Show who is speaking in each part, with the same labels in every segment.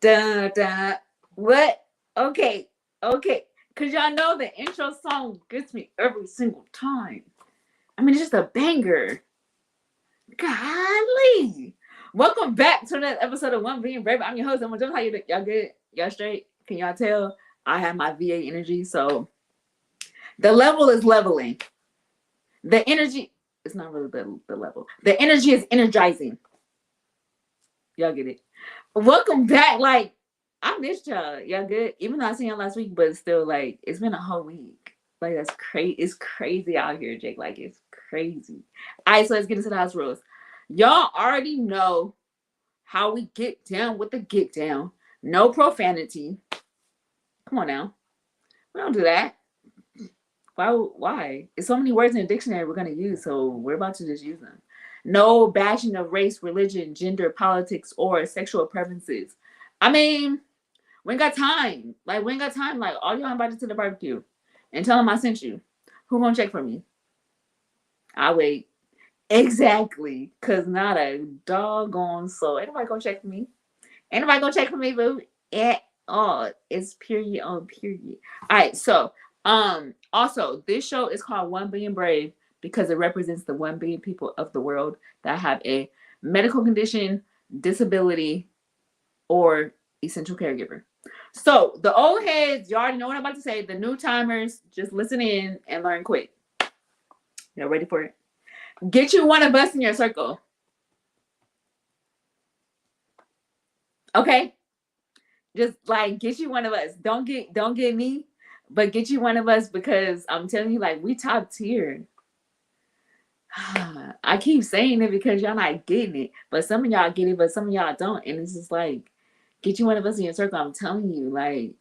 Speaker 1: Da da. What? Okay. Okay. Cause y'all know the intro song gets me every single time. I mean, it's just a banger. Golly. Welcome back to another episode of One Being Brave. I'm your host. I'm gonna how you doing? Y'all good? Y'all straight? Can y'all tell? I have my VA energy, so the level is leveling. The energy, it's not really the level. The energy is energizing. Y'all get it? Welcome back. Like, I missed y'all. Y'all good? Even though I seen y'all last week, but it's still like, it's been a whole week. Like, that's crazy. It's crazy out here, Jake. Like, it's crazy. All right, so let's get into the house rules. Y'all already know how we get down with the get down. No profanity. Come on now. We don't do that. Why? It's so many words in the dictionary we're going to use, so we're about to just use them. No bashing of race, religion, gender, politics, or sexual preferences. I mean, we ain't got time. Like, we ain't got time. Like, all y'all invited to the barbecue. And tell them I sent you. Who gonna check for me? I'll wait. Exactly. Because not a doggone soul. Ain't nobody gonna check for me. Ain't nobody gonna check for me, boo. At all. It's period on period. Alright, so also this show is called One Being Brave because it represents the 1 billion people of the world that have a medical condition, disability, or essential caregiver. So the old heads, you already know what I'm about to say. The new timers, just listen in and learn quick. Y'all ready for it? Get you one of us in your circle. Okay? Just like get you one of us. Don't get me, but get you one of us because I'm telling you, like, we top tier. I keep saying it because y'all not getting it, but some of y'all get it, but some of y'all don't, and it's just like, get you one of us in your circle. I'm telling you, like,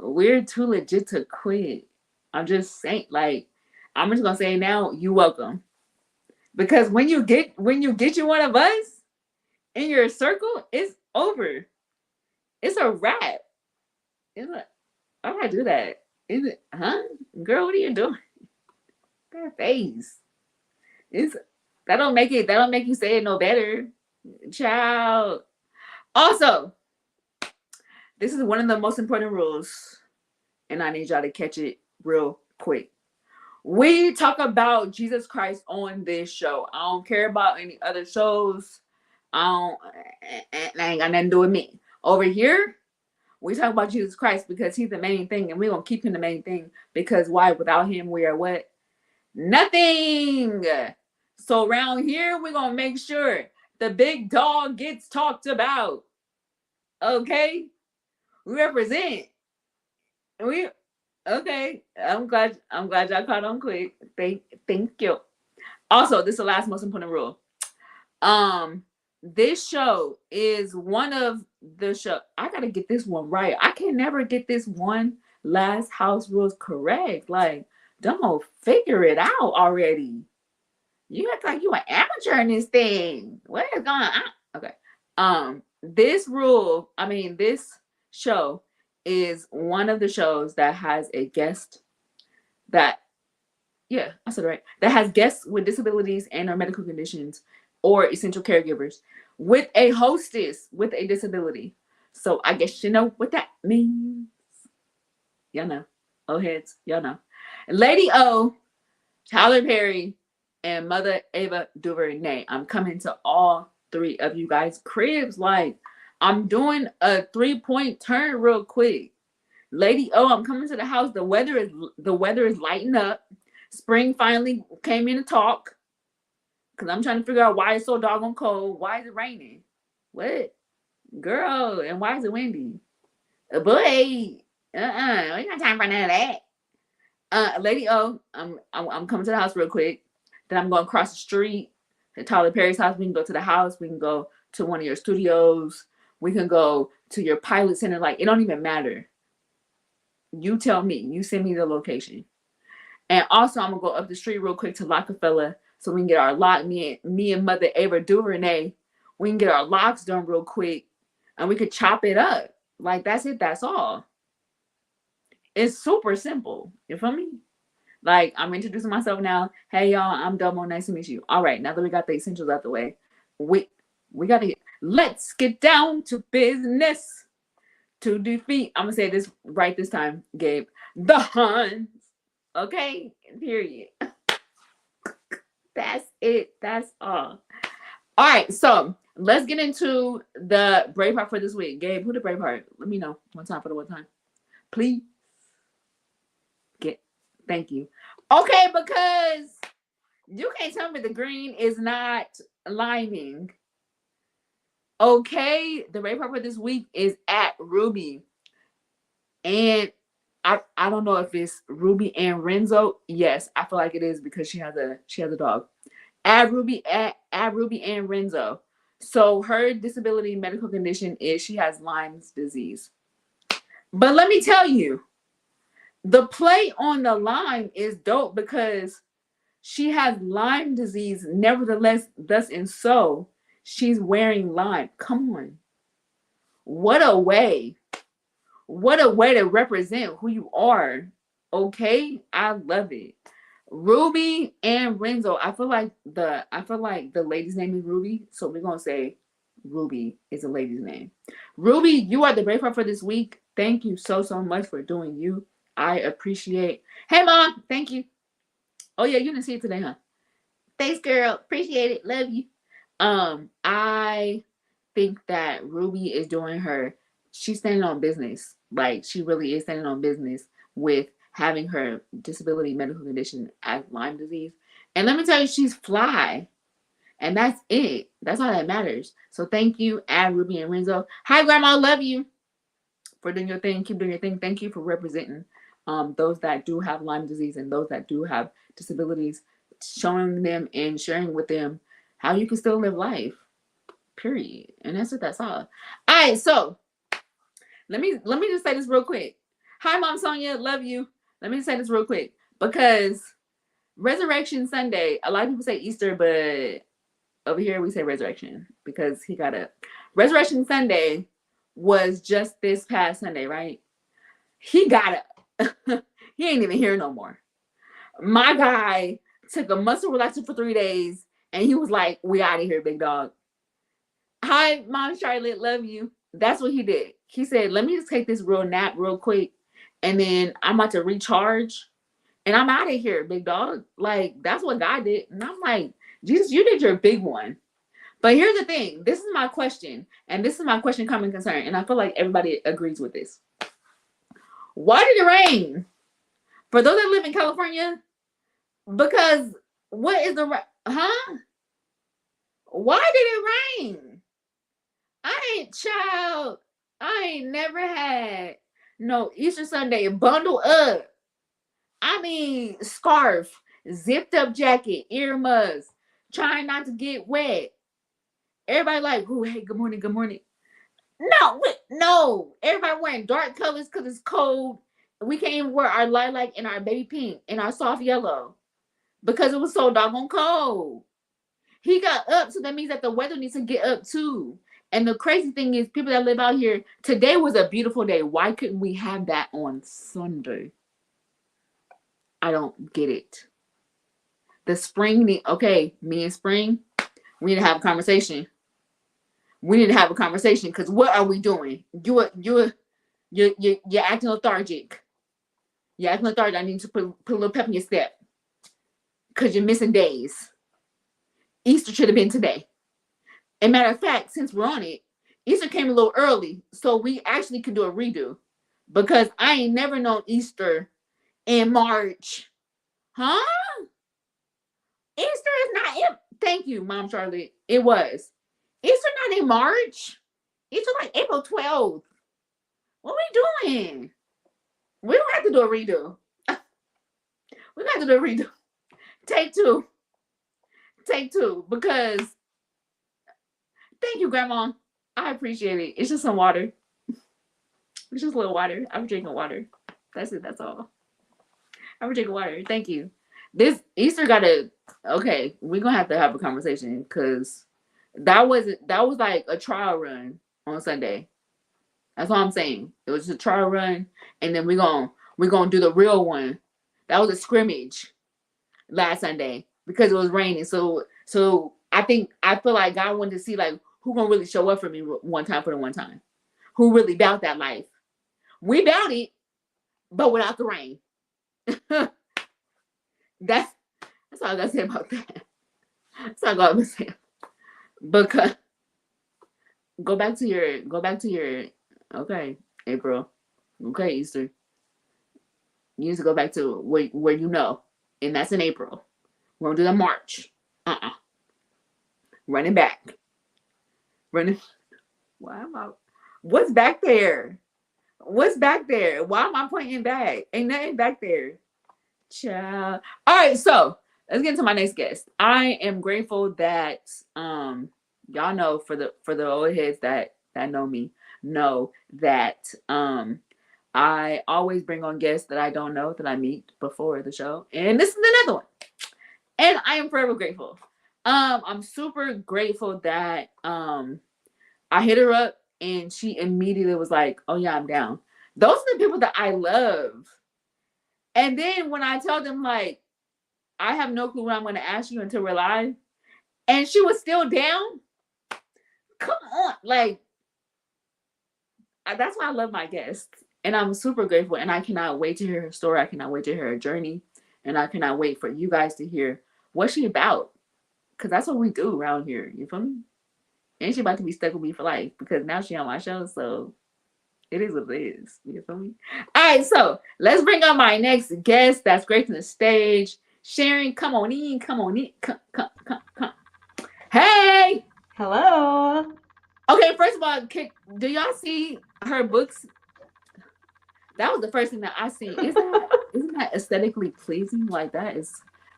Speaker 1: we're too legit to quit. I'm just saying, like, I'm just gonna say now, you welcome, because when you get you one of us in your circle, it's over. It's a wrap. It's like, why would I do that? Is it, huh? Girl, what are you doing? That face. It's that don't make you say it no better. Child. Also, this is one of the most important rules, and I need y'all to catch it real quick. We talk about Jesus Christ on this show. I don't care about any other shows. I ain't got nothing to do with me. Over here, we talk about Jesus Christ because he's the main thing, and we're gonna keep him the main thing. Because why? Without him, we are what? Nothing. So around here, we're gonna make sure the big dog gets talked about. Okay? We represent. We okay. I'm glad y'all caught on quick. Thank you. Also, this is the last most important rule. This show is one of the show. I gotta get this one right. I can never get this one last house rules correct. Like, Domo, figure it out already. You act like you an amateur in this thing. What is going on? Okay. This show is one of the shows that has a guest that, yeah, I said it right. That has guests with disabilities and or medical conditions or essential caregivers with a hostess with a disability. So I guess you know what that means. Y'all know. Old heads, y'all know. Lady O, Tyler Perry, and Mother Ava DuVernay. I'm coming to all three of you guys' cribs. Like, I'm doing a 3-point turn real quick. Lady O, I'm coming to the house. The weather is lighting up. Spring finally came in to talk. Cause I'm trying to figure out why it's so doggone cold. Why is it raining? What? Girl, and why is it windy? Boy, we ain't got time for none of that. Lady O, I'm coming to the house real quick. Then I'm going to cross the street to Tyler Perry's house. We can go to the house. We can go to one of your studios. We can go to your pilot center. Like, it don't even matter. You tell me. You send me the location. And also, I'm going to go up the street real quick to Rockefeller so we can get our lock. Me and Mother Ava DuVernay, we can get our locks done real quick. And we could chop it up. Like, that's it. That's all. It's super simple. You feel me? Like, I'm introducing myself now. Hey, y'all, I'm Domo. Nice to meet you. All right, now that we got the essentials out the way, we got to let's get down to business. to defeat, I'm gonna say this right this time, Gabe, the Huns. Okay, period. That's it. That's all. All right, so let's get into the brave part for this week. Gabe, who the brave part? Let me know one time for the one time, please. Get. Thank you. Okay, because you can't tell me the green is not liming. Okay, the brave part for this week is at Ruby, and I don't know if it's Ruby and Renzo. Yes, I feel like it is because she has a dog. At Ruby and Renzo. So her disability medical condition is she has Lyme's disease. But let me tell you, the play on the Lyme is dope because she has Lyme disease. Nevertheless, thus and so, she's wearing Lyme. Come on. What a way. What a way to represent who you are. Okay? I love it. Ruby and Renzo. I feel like the lady's name is Ruby, so we're gonna say Ruby is a lady's name. Ruby, you are the brave part for this week. Thank you so much for doing you. I appreciate. Hey mom, thank you. Oh yeah, you didn't see it today, huh? Thanks, girl. Appreciate it. Love you. I think that Ruby is doing her. She's standing on business. Like she really is standing on business with having her disability medical condition as Lyme disease. And let me tell you, she's fly. And that's it. That's all that matters. So thank you, Ad Ruby and Renzo. Hi, Grandma. Love you for doing your thing. Keep doing your thing. Thank you for representing those that do have Lyme disease and those that do have disabilities, showing them and sharing with them how you can still live life. Period. And that's what that's all. All right, so let me just say this real quick. Hi, Mom Sonia, love you. Let me say this real quick because Resurrection Sunday. A lot of people say Easter, but over here we say Resurrection because he got up. Resurrection Sunday was just this past Sunday, right? He got up. He ain't even here no more. My guy took a muscle relaxer for 3 days, and he was like, "We out of here, big dog." Hi, Mom Charlotte, love you. That's what he did. He said, "Let me just take this real nap real quick, and then I'm about to recharge, and I'm out of here, big dog." Like that's what God did, and I'm like, Jesus, you did your big one. But here's the thing. This is my question, and this is my question, common concern, and I feel like everybody agrees with this. Why did it rain? For those that live in California, because what is the huh? Why did it rain? I ain't never had no Easter Sunday bundle up. I mean, scarf, zipped up jacket, earmuffs, trying not to get wet. Everybody like, "Oh, hey, good morning, good morning." No. Everybody wearing dark colors because it's cold. We can't even wear our lilac and our baby pink and our soft yellow because it was so doggone cold. He got up, so that means that the weather needs to get up too. And the crazy thing is, people that live out here, today was a beautiful day. Why couldn't we have that on Sunday? I don't get it. The spring, okay, me and Spring, we need to have a conversation. We need to have a conversation because what are we doing? You're acting lethargic. You're acting lethargic. I need to put a little pep in your step because you're missing days. Easter should have been today. And matter of fact, since we're on it, Easter came a little early, so we actually could do a redo because I ain't never known Easter in March. Huh? Easter is not in. Thank you, Mom Charlotte. It was. Easter not in March. Easter like April 12th. What are we doing? We don't have to do a redo. We got to do a redo. Take two. Because thank you, Grandma. I appreciate it. It's just some water. It's just a little water. I'm drinking water. That's it. That's all. I'm drinking water. Thank you. This Easter okay, we're gonna have to have a conversation because that was like a trial run on Sunday. That's what I'm saying. It was a trial run, and then we're gonna do the real one. That was a scrimmage last Sunday because it was raining. So I feel like God wanted to see like who gonna really show up for me one time for the one time, who really about that life. We bout it, but without the rain. that's that's all I gotta say about that. That's all I gotta say. Because go back to your okay, April. Okay, Easter. You need to go back to where you know. And that's in April. We're gonna do the March. Running back. Running. Why am I what's back there? What's back there? Why am I pointing back? Ain't nothing back there. Ciao. All right, so let's get into my next guest. I am grateful that y'all know for the old heads that know me know that I always bring on guests that I don't know that I meet before the show, and this is another one. And I am forever grateful. I'm super grateful that I hit her up and she immediately was like, "Oh yeah, I'm down." Those are the people that I love. And then when I tell them like I have no clue what I'm going to ask you until we're live, and she was still down. Come on, like that's why I love my guests, and I'm super grateful. And I cannot wait to hear her story. I cannot wait to hear her journey, and I cannot wait for you guys to hear what she about, because that's what we do around here. You feel me? And she about to be stuck with me for life because now she on my show, so it is what it is. You feel me? All right, so let's bring on my next guest that's gracing the stage. Sharon, come on in, come on in, come. Hey!
Speaker 2: Hello.
Speaker 1: Okay, first of all, do y'all see her books? That was the first thing that I see. Isn't that aesthetically pleasing? Like that is,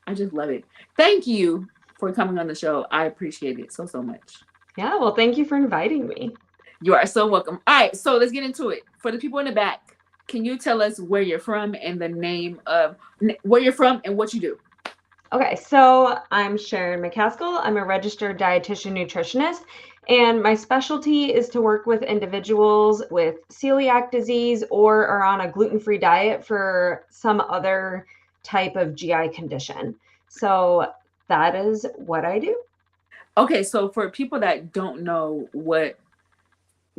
Speaker 1: I just love it. Thank you for coming on the show. I appreciate it so much.
Speaker 2: Yeah, well, thank you for inviting me.
Speaker 1: You are so welcome. All right, so let's get into it. For the people in the back, can you tell us where you're from and the name of where you're from and what you do?
Speaker 2: Okay, so I'm Sharon McCaskill. I'm a registered dietitian nutritionist, and my specialty is to work with individuals with celiac disease or are on a gluten-free diet for some other type of GI condition. So that is what I do.
Speaker 1: Okay, so for people that don't know what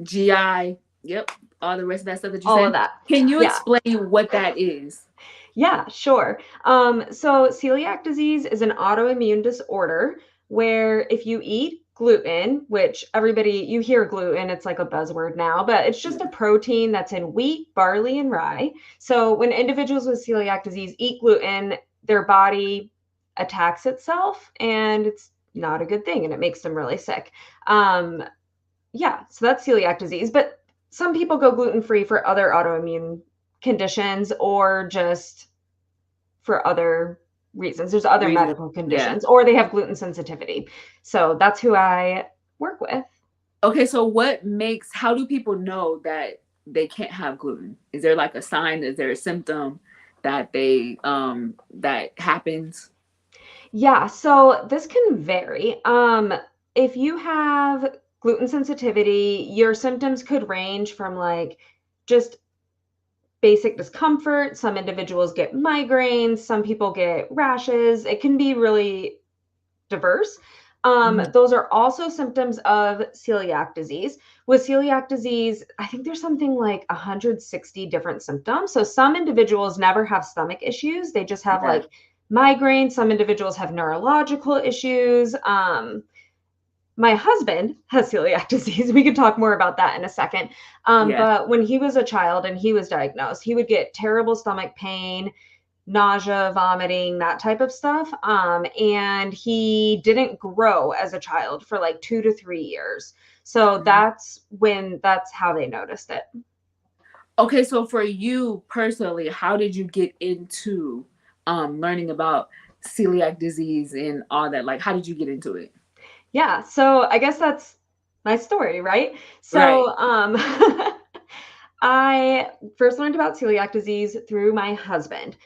Speaker 1: GI, yep, all the rest of that stuff that you
Speaker 2: All of
Speaker 1: said,
Speaker 2: that.
Speaker 1: can you
Speaker 2: Yeah.
Speaker 1: explain what that is?
Speaker 2: Yeah, sure. So celiac disease is an autoimmune disorder where if you eat gluten, which you hear gluten, it's like a buzzword now, but it's just a protein that's in wheat, barley, and rye. So when individuals with celiac disease eat gluten, their body attacks itself and it's not a good thing and it makes them really sick. Um, yeah, so that's celiac disease, but some people go gluten free for other autoimmune conditions or just for other reasons. There's other
Speaker 1: Reason.
Speaker 2: medical
Speaker 1: Yeah.
Speaker 2: conditions, or they have gluten sensitivity. So that's who I work with.
Speaker 1: Okay, so how do people know that they can't have gluten? Is there like a sign? Is there a symptom that happens?
Speaker 2: Yeah, so this can vary. If you have gluten sensitivity, your symptoms could range from like just basic discomfort. Some individuals get migraines, some people get rashes. It can be really diverse.
Speaker 1: Mhm.
Speaker 2: Those are also symptoms of celiac disease. With celiac disease, I think there's something like 160 different symptoms. So some individuals never have stomach issues, they just have
Speaker 1: Yeah.
Speaker 2: like migraine. Some individuals have neurological issues. My husband has celiac disease. We could talk more about that in a second.
Speaker 1: Yeah.
Speaker 2: But when he was a child and he was diagnosed, he would get terrible stomach pain, nausea, vomiting, that type of stuff. And he didn't grow as a child for like 2 to 3 years. So
Speaker 1: Mhm.
Speaker 2: that's how they noticed it.
Speaker 1: Okay, so for you personally, how did you get into learning about celiac disease and all that? Like, how did you get into it?
Speaker 2: Yeah. So I guess that's my story, right?
Speaker 1: Right.
Speaker 2: So I first learned about celiac disease through my husband.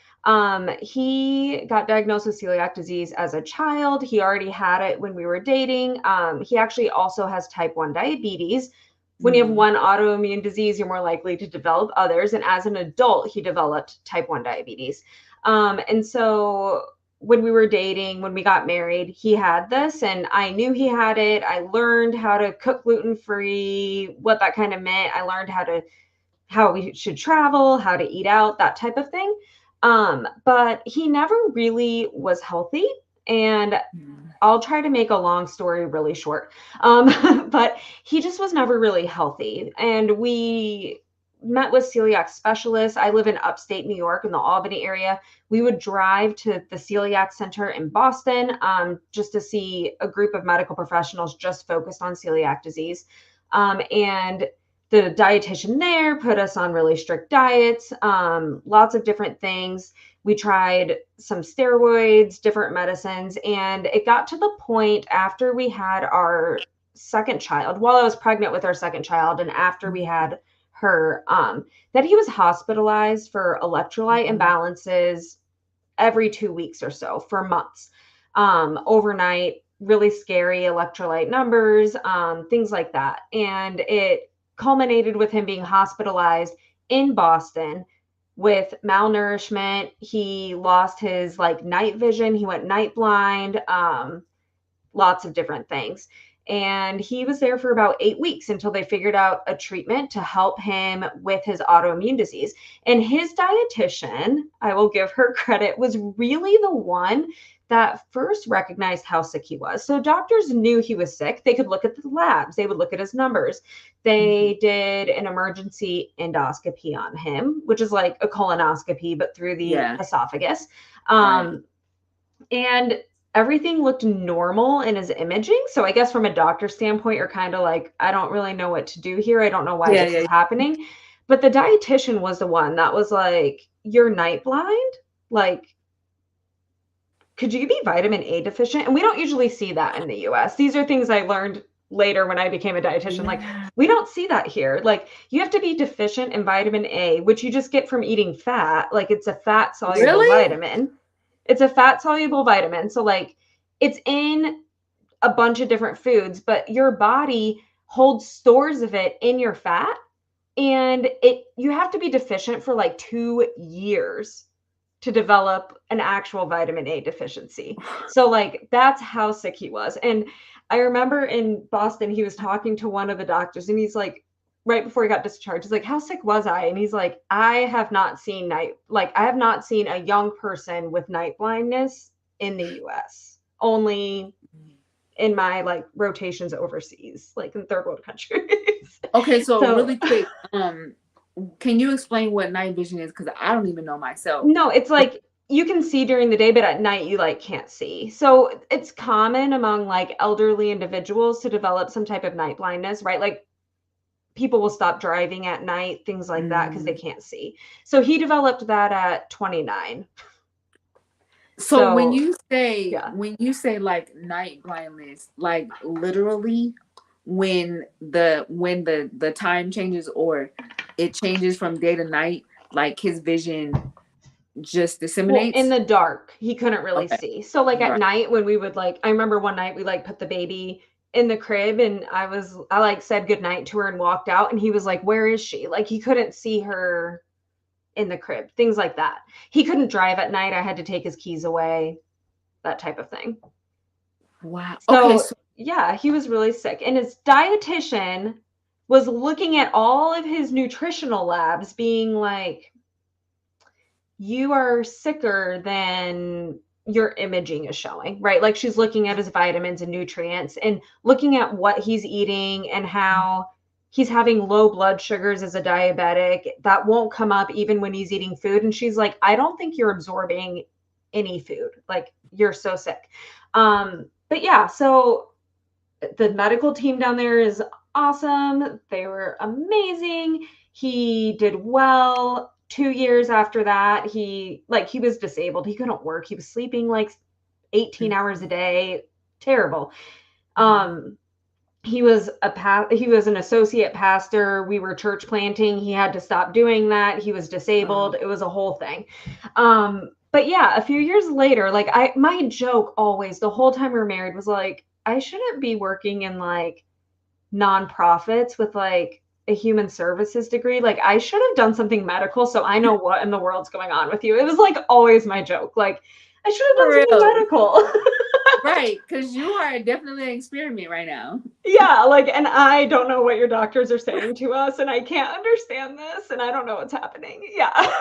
Speaker 2: He got diagnosed with celiac disease as a child. He already had it when we were dating. He actually also has type 1 diabetes. When you have
Speaker 1: Mm.
Speaker 2: one autoimmune disease, you're more likely to develop others. And as an adult, he developed type 1 diabetes. And so when we were dating, when we got married, he had this, and I knew he had it. I learned how to cook gluten free, what that kind of meant. I learned how to how we should travel, how to eat out, that type of thing. But he never really was healthy. And
Speaker 1: Mm.
Speaker 2: I'll try to make a long story really short. But he just was never really healthy. And we met with celiac specialists. I live in upstate New York in the Albany area. We would drive to the celiac center in Boston, just to see a group of medical professionals just focused on celiac disease. And the dietitian there put us on really strict diets, lots of different things. We tried some steroids, different medicines, and it got to the point after we had our second child, while I was pregnant with our second child, and after we had her, that he was hospitalized for electrolyte
Speaker 1: Mhm.
Speaker 2: imbalances every 2 weeks or so for months. Overnight, really scary electrolyte numbers, things like that. And it culminated with him being hospitalized in Boston with malnourishment. He lost his like night vision. He went night blind. Lots of different things. And he was there for about 8 weeks until they figured out a treatment to help him with his autoimmune disease. And his dietitian, I will give her credit, was really the one that first recognized how sick he was. So doctors knew he was sick. They could look at the labs, they would look at his numbers.
Speaker 1: Mhm.
Speaker 2: They did an emergency endoscopy on him, which is like a colonoscopy, but through the
Speaker 1: Yeah.
Speaker 2: esophagus.
Speaker 1: Right.
Speaker 2: And everything looked normal in his imaging. So I guess from a doctor standpoint, you're kind of like, I don't really know what to do here. I don't know why
Speaker 1: Yeah.
Speaker 2: this is
Speaker 1: Yeah.
Speaker 2: happening. But the dietitian was the one that was like, you're night blind. Like, could you be vitamin A deficient? And we don't usually see that in the US. These are things I learned later when I became a dietitian. Like,
Speaker 1: Yeah.
Speaker 2: we don't see that here. Like, you have to be deficient in vitamin A, which you just get from eating fat. Like, it's a fat soluble
Speaker 1: Really?
Speaker 2: vitamin. It's a fat soluble vitamin. So, like, it's in a bunch of different foods, but your body holds stores of it in your fat. And you have to be deficient for like 2 years to develop an actual vitamin A deficiency. So like that's how sick he was. And I remember in Boston, he was talking to one of the doctors and he's like, right before he got discharged, he's like, how sick was I? And he's like, I have not seen a young person with night blindness in the US. Only in my like rotations overseas, like in third world countries.
Speaker 1: Okay, so
Speaker 2: So
Speaker 1: really quick, can you explain what night vision is? Because I don't even know myself.
Speaker 2: no, it's like you can see during the day, but at night you like can't see. So it's common among like elderly individuals to develop some type of night blindness, right? Like people will stop driving at night, things like that, because they
Speaker 1: Mm.
Speaker 2: can't see. So he developed that at 29.
Speaker 1: So
Speaker 2: So yeah.
Speaker 1: when you say like night blindness, like literally when the time changes or it changes from day to night, like his vision just
Speaker 2: Well, in
Speaker 1: disseminates.
Speaker 2: the dark, he couldn't really
Speaker 1: Okay.
Speaker 2: see. So like at
Speaker 1: Right.
Speaker 2: night when we would like I remember one night we like put the baby in the crib and I like said goodnight to her and walked out and he was like, "Where is she?" Like he couldn't see her in the crib, things like that. He couldn't drive at night. I had to take his keys away, that type of thing.
Speaker 1: Wow. Okay,
Speaker 2: So,
Speaker 1: so
Speaker 2: yeah, he was really sick. And his dietitian was looking at all of his nutritional labs being like, you are sicker than your imaging is showing, right? Like she's looking at his vitamins and nutrients and looking at what he's eating and how he's having low blood sugars as a diabetic. That won't come up even when he's eating food. And she's like, I don't think you're absorbing any food. Like you're so sick. But yeah, so the medical team down there is awesome. They were amazing. He did well. 2 years after that, he was disabled. He couldn't work. He was sleeping like 18 hours a day. Terrible.
Speaker 1: Mhm.
Speaker 2: Um, he was an associate pastor. We were church planting. He had to stop doing that. He was disabled. It was a whole thing. But yeah, a few years later, like my joke always the whole time we were married was like, I shouldn't be working in like nonprofits with like a human services degree. Like I should have done something medical so I know what in the world's going on with you. It was like always my joke. Like I should have
Speaker 1: For
Speaker 2: done something
Speaker 1: real.
Speaker 2: medical.
Speaker 1: Right, because you are definitely an experiment right now.
Speaker 2: Yeah, like, and I don't know what your doctors are saying to us, and I can't understand this, and I don't know what's happening. Yeah.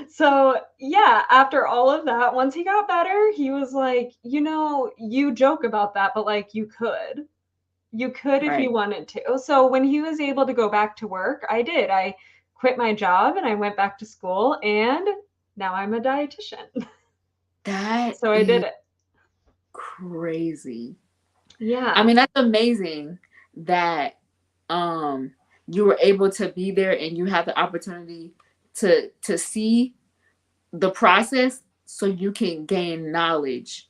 Speaker 2: So, yeah, after all of that, once he got better, he was like, you joke about that, but like you could. You could if you
Speaker 1: Right.
Speaker 2: wanted to. So when he was able to go back to work, I did. I quit my job and I went back to school, and now I'm a dietitian.
Speaker 1: That
Speaker 2: So I did
Speaker 1: is
Speaker 2: it.
Speaker 1: crazy. I
Speaker 2: Yeah.
Speaker 1: mean, that's amazing that um you were able to be there and you have the opportunity to see the process so you can gain knowledge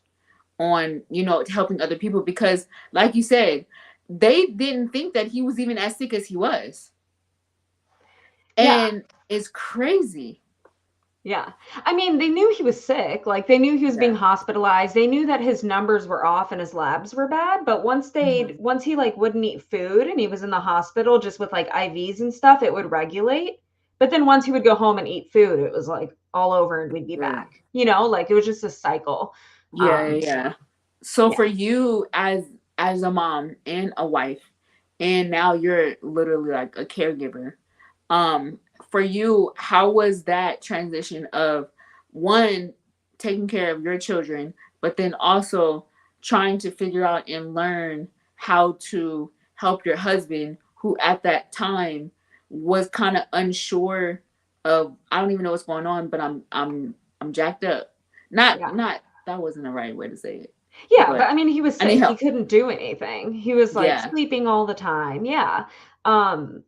Speaker 1: on, helping other people because like you said, they didn't think that he was even as sick as he was.
Speaker 2: Yeah.
Speaker 1: And it's crazy.
Speaker 2: Yeah. I mean, they knew he was sick. Like they knew he was being
Speaker 1: Yeah.
Speaker 2: hospitalized. They knew that his numbers were off and his labs were bad, but
Speaker 1: Mhm.
Speaker 2: once he like wouldn't eat food and he was in the hospital just with like IVs and stuff, it would regulate. But then once he would go home and eat food, it was like all over and we'd be
Speaker 1: Yeah.
Speaker 2: back. Like it was just a cycle.
Speaker 1: Yeah, yeah. So
Speaker 2: Yeah.
Speaker 1: for you as a mom and a wife, and now you're literally like a caregiver. Um, for you, how was that transition of one taking care of your children, but then also trying to figure out and learn how to help your husband, who at that time was kind of unsure of I don't even know what's going on, but I'm jacked up. Not
Speaker 2: Yeah.
Speaker 1: not that wasn't the right way to say it,
Speaker 2: Yeah, but
Speaker 1: but
Speaker 2: I mean, he was
Speaker 1: I need
Speaker 2: sick. He
Speaker 1: help.
Speaker 2: couldn't do anything. He was like
Speaker 1: Yeah.
Speaker 2: sleeping all the time. Yeah. Um,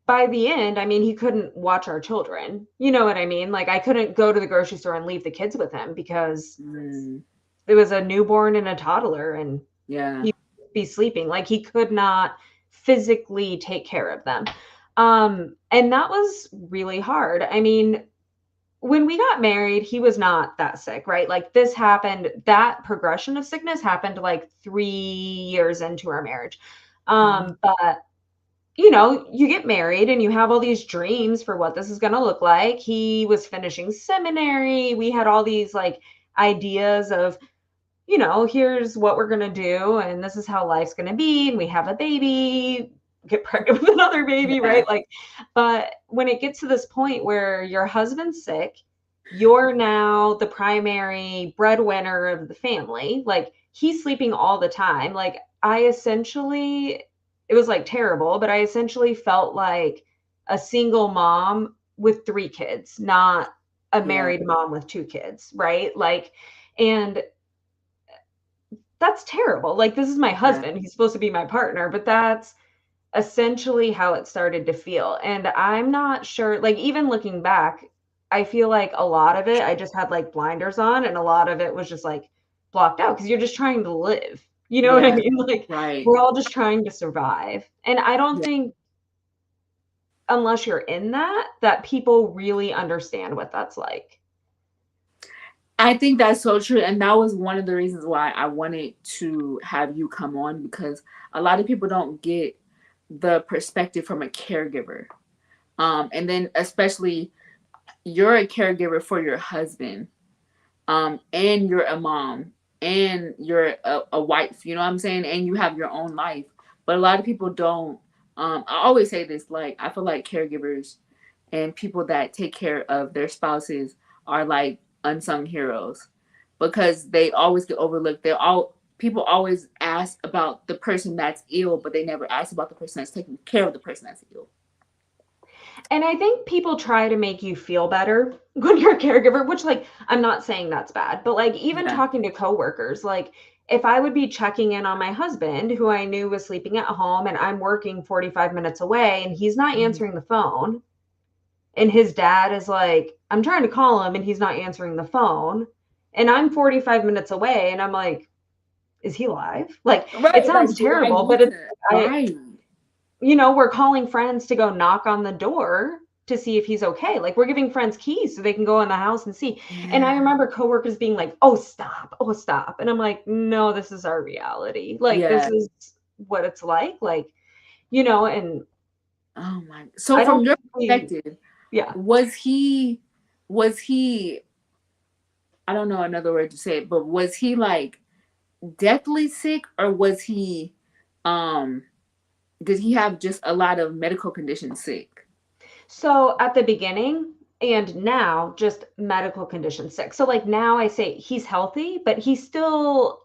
Speaker 2: by the end, I mean, he couldn't watch our children. You know what I mean? Like, I couldn't go to the grocery store and leave the kids with him because
Speaker 1: Mm,
Speaker 2: it was a newborn and a toddler, and
Speaker 1: yeah.
Speaker 2: he would be sleeping. Like, he could not physically take care of them. And that was really hard. I mean, when we got married, he was not that sick, right? Like, this happened, that progression of sickness happened like 3 years into our marriage.
Speaker 1: Mhm.
Speaker 2: But you get married and you have all these dreams for what this is going to look like. He was finishing seminary. We had all these like ideas of, here's what we're going to do and this is how life's going to be. And we have a baby, get pregnant with another baby,
Speaker 1: Yeah.
Speaker 2: right? Like, but when it gets to this point where your husband's sick, you're now the primary breadwinner of the family. Like, he's sleeping all the time. Like, it was like terrible, but I essentially felt like a single mom with 3 kids, not a
Speaker 1: Yeah.
Speaker 2: married mom with 2 kids, right? Like, and that's terrible. Like, this is my
Speaker 1: Yeah.
Speaker 2: husband. He's supposed to be my partner, but that's essentially how it started to feel. And I'm not sure, like, even looking back, I feel like a lot of it, I just had like blinders on, and a lot of it was just like blocked out because you're just trying to live. You know what I
Speaker 1: Yeah.
Speaker 2: mean? Like,
Speaker 1: Right.
Speaker 2: we're all just trying to survive. And I don't
Speaker 1: Yeah.
Speaker 2: think, unless you're in that people really understand what that's like.
Speaker 1: I think that's so true. And that was one of the reasons why I wanted to have you come on because a lot of people don't get the perspective from a caregiver. And then especially you're a caregiver for your husband. And you're a mom and you're a wife, you know what I'm saying? And you have your own life. But a lot of people don't. I always say this, like, I feel like caregivers and people that take care of their spouses are like unsung heroes because they always get overlooked. People always ask about the person that's ill, but they never ask about the person that's taking care of the person that's ill.
Speaker 2: And I think people try to make you feel better when you're a caregiver, which, like, I'm not saying that's bad, but like, even
Speaker 1: Yeah.
Speaker 2: talking to coworkers, like, if I would be checking in on my husband, who I knew was sleeping at home, and I'm working 45 minutes away and he's not
Speaker 1: Mhm.
Speaker 2: answering the phone, and his dad is like, I'm trying to call him and he's not answering the phone, and I'm 45 minutes away, and I'm like, is he alive? Like, it
Speaker 1: Right.
Speaker 2: sounds
Speaker 1: Like, do I
Speaker 2: terrible, but
Speaker 1: need
Speaker 2: it's,
Speaker 1: to?
Speaker 2: I,
Speaker 1: Right.
Speaker 2: we're calling friends to go knock on the door to see if he's okay. Like, we're giving friends keys so they can go in the house and see. And I
Speaker 1: Yeah.
Speaker 2: remember coworkers being like, "Oh, stop. Oh, stop." And I'm like, "No, this is our reality. Like, this
Speaker 1: Yeah.
Speaker 2: is what it's like." Like, and
Speaker 1: Oh my. So
Speaker 2: I don't
Speaker 1: from your
Speaker 2: think we
Speaker 1: perspective,
Speaker 2: yeah.
Speaker 1: was he I don't know another word to say it, but was he like deathly sick, or was he um did he have just a lot of medical conditions sick?
Speaker 2: So at the beginning and now, just medical condition sick. So like now I say he's healthy, but he's still,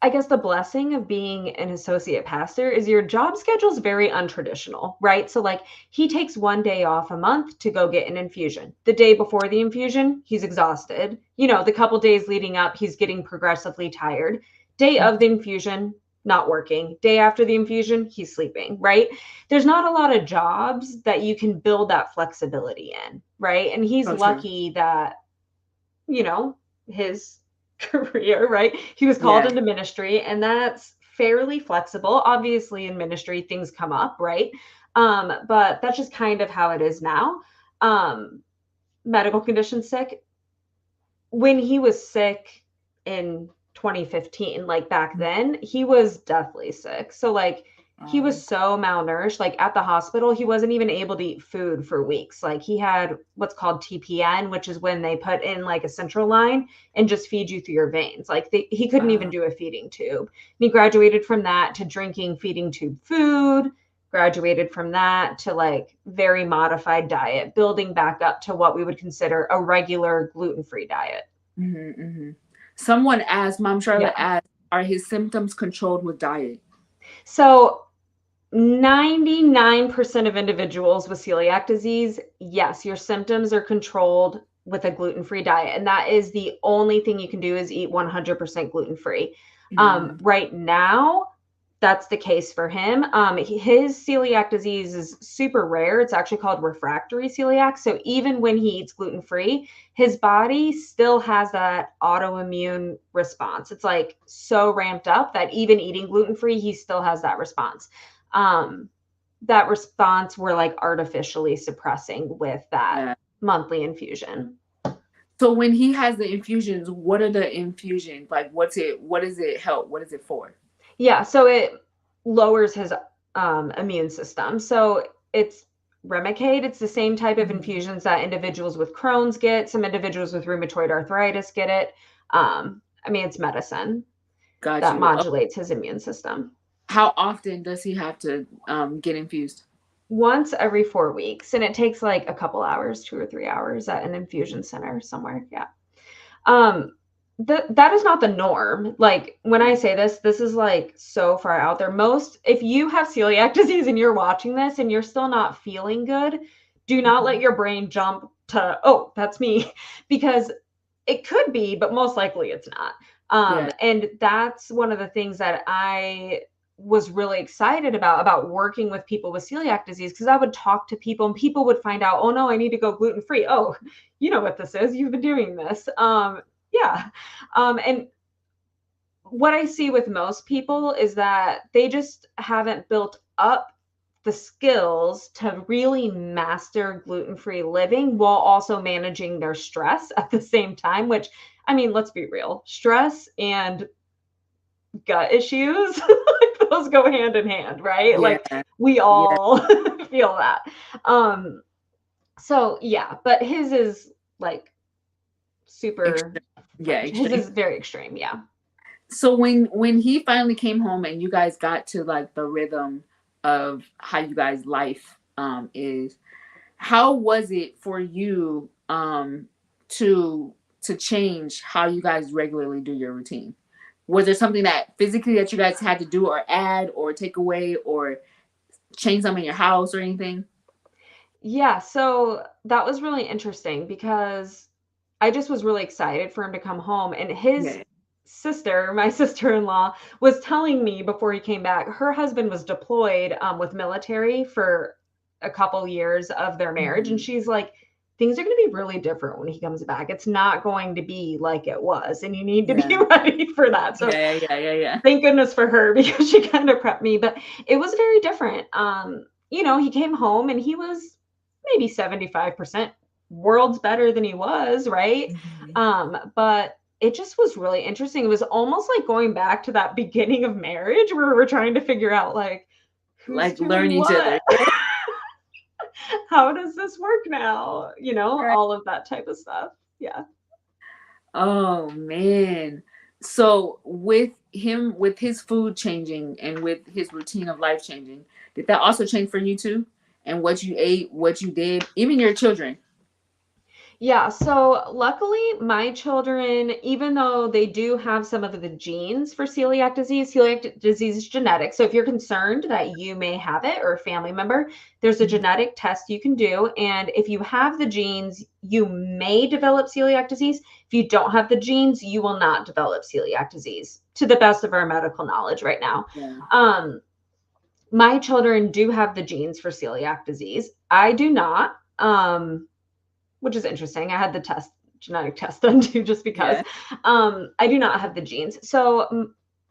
Speaker 2: I guess the blessing of being an associate pastor is your job schedule is very untraditional, right? So, like, he takes one day off a month to go get an infusion. The day before the infusion, he's exhausted. The couple days leading up, he's getting progressively tired. Day of the infusion, not working. Day after the infusion, he's sleeping, right? There's not a lot of jobs that you can build that flexibility in, right? And he's
Speaker 1: So true.
Speaker 2: lucky that, you know, his career, right? He was called
Speaker 1: Yeah.
Speaker 2: into ministry, and that's fairly flexible. Obviously, in ministry, things come up, right? But that's just kind of how it is now. Um, Medical condition sick. When he was sick in 2015, like back then, he was deathly sick. So, like, he was
Speaker 1: Um,
Speaker 2: so malnourished. Like, at the hospital, he wasn't even able to eat food for weeks. Like, he had what's called TPN, which is when they put in like a central line and just feed you through your veins. Like, he couldn't even
Speaker 1: uh,
Speaker 2: do a feeding tube. And he graduated from that to drinking feeding tube food, graduated from that to like very modified diet, building back up to what we would consider a regular gluten-free diet.
Speaker 1: mhm. Someone asked, Mom Charlotte
Speaker 2: Yeah.
Speaker 1: asked, are his symptoms controlled with diet?
Speaker 2: So 99% of individuals with celiac disease, yes, your symptoms are controlled with a gluten-free diet. And that is the only thing you can do is eat 100% gluten-free.
Speaker 1: Mm,
Speaker 2: Right now, that's the case for him. His celiac disease is super rare. It's actually called refractory celiac. So even when he eats gluten free, his body still has that autoimmune response. It's like so ramped up that even eating gluten free, he still has that response. Um, that response we're like artificially suppressing with that
Speaker 1: yeah.
Speaker 2: monthly infusion.
Speaker 1: So when he has the infusions, what are the infusions? Like what does it help? What is it for?
Speaker 2: Yeah, so it lowers his immune system. So it's Remicade. It's the same type of
Speaker 1: Mhm.
Speaker 2: infusions that individuals with Crohn's get. Some individuals with rheumatoid arthritis get it. I mean, it's medicine
Speaker 1: Got
Speaker 2: that
Speaker 1: you.
Speaker 2: modulates his immune system.
Speaker 1: How often does he have to get infused?
Speaker 2: Once every 4 weeks, and it takes like a couple hours, 2 or 3 hours at an infusion center somewhere. Yeah. Um, that is not the norm. Like when I
Speaker 1: Yeah.
Speaker 2: say this, this is like so far out there. Most, if you have celiac disease and you're watching this and you're still not feeling good, do not let
Speaker 1: Mhm.
Speaker 2: your brain jump to, oh, that's me, because it could be, but most likely it's not.
Speaker 1: Yeah.
Speaker 2: And that's one of the things that I was really excited about working with people with celiac disease, because I would talk to people and people would find out, oh no, I need to go gluten free. Oh, you know what this is. You've been doing this. Yeah. And what I see with most people is that they just haven't built up the skills to really master gluten-free living while also managing their stress at the same time, which, I mean, let's be real, stress and gut issues, like those go hand in hand, right?
Speaker 1: Yeah.
Speaker 2: Like we
Speaker 1: Yeah.
Speaker 2: all feel that. Um, so yeah, but his is like super
Speaker 1: Extreme. Yeah,
Speaker 2: fringe. His
Speaker 1: extreme.
Speaker 2: is very extreme, yeah.
Speaker 1: So when he finally came home and you guys got to like the rhythm of how you guys life is, how was it for you to change how you guys regularly do your routine? Was there something that physically that you guys had to do or add or take away or change something in your house or anything?
Speaker 2: Yeah, so that was really interesting because I just was really excited for him to come home. And his
Speaker 1: Yeah.
Speaker 2: sister, my sister-in-law, was telling me before he came back, her husband was deployed with military for a couple years of their marriage. And
Speaker 1: Mhm.
Speaker 2: she's like, things are going to be really different when he comes back. It's not going to be like it was. And you need to be
Speaker 1: Yeah.
Speaker 2: ready for that. So
Speaker 1: Yeah.
Speaker 2: thank goodness for her because she kind of prepped me. But it was very different. He came home and he was maybe 75% worlds better than he was, right?
Speaker 1: Mhm.
Speaker 2: But it just was really interesting. It was almost like going back to that beginning of marriage where we're trying to figure out like who's
Speaker 1: Like
Speaker 2: doing
Speaker 1: learn each other.
Speaker 2: what? How does this work now?
Speaker 1: Right.
Speaker 2: All of that type of stuff. Yeah.
Speaker 1: Oh man. So with his food changing and with his routine of life changing, did that also change for you too? And what you ate, what you did, even your children?
Speaker 2: Yeah, so luckily, my children, even though they do have some of the genes for celiac disease is genetic. So if you're concerned that you may have it or a family member, there's a
Speaker 1: Mhm.
Speaker 2: genetic test you can do. And if you have the genes, you may develop celiac disease. If you don't have the genes, you will not develop celiac disease, to the best of our medical knowledge right now.
Speaker 1: Yeah.
Speaker 2: Um, my children do have the genes for celiac disease. I do not. Which is interesting. I had the genetic test done too, just because.
Speaker 1: Yeah.
Speaker 2: I do not have the genes. So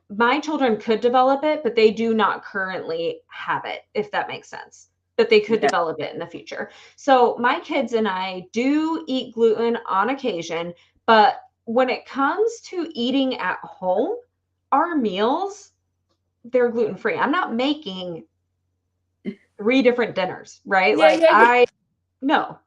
Speaker 2: my children could develop it, but they do not currently have it, if that makes sense. But they could
Speaker 1: Yeah.
Speaker 2: develop it in the future. So my kids and I do eat gluten on occasion, but when it comes to eating at home, our meals, they're gluten free. I'm not making three different dinners, right?
Speaker 1: Yeah, yeah, yeah.
Speaker 2: No,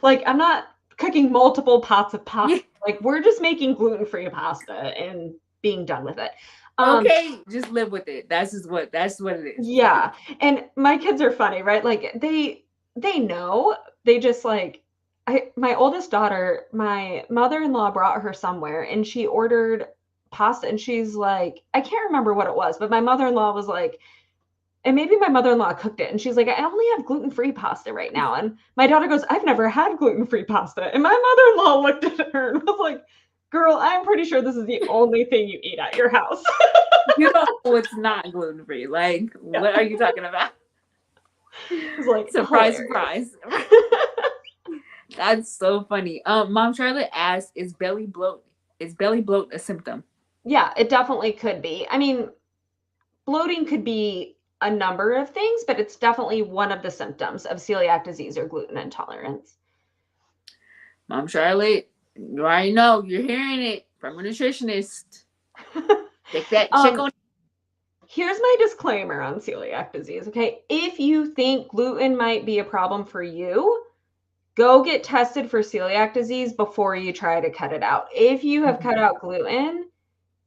Speaker 2: like, I'm not cooking multiple pots of pasta.
Speaker 1: Yeah.
Speaker 2: Like, we're just making gluten-free pasta and being done with it. Um,
Speaker 1: Okay, just live with it. That's what it is.
Speaker 2: yeah, and my kids are funny, right? Like, they know. They just, like my oldest daughter, my mother-in-law brought her somewhere, and she ordered pasta, and she's like I can't remember what it was, but my mother-in-law was like, and maybe my mother-in-law cooked it, and she's like, I only have gluten-free pasta right now. And my daughter goes, I've never had gluten-free pasta. And my mother-in-law looked at her and was like, girl, I'm pretty sure this is the only thing you eat at your house.
Speaker 1: You know it's not gluten free. Like,
Speaker 2: Yeah.
Speaker 1: what are you talking about?
Speaker 2: It was like
Speaker 1: Surprise,
Speaker 2: hilarious.
Speaker 1: surprise. That's so funny. Mom Charlotte asked, is belly bloat a symptom?
Speaker 2: Yeah, it definitely could be. I mean, bloating could be a number of things, but it's definitely one of the symptoms of celiac disease or gluten intolerance.
Speaker 1: Mom Charlotte, you already know, you're hearing it from a nutritionist. Check
Speaker 2: um,
Speaker 1: on.
Speaker 2: Here's my disclaimer on celiac disease, okay? If you think gluten might be a problem for you, go get tested for celiac disease before you try to cut it out. If you have cut out gluten,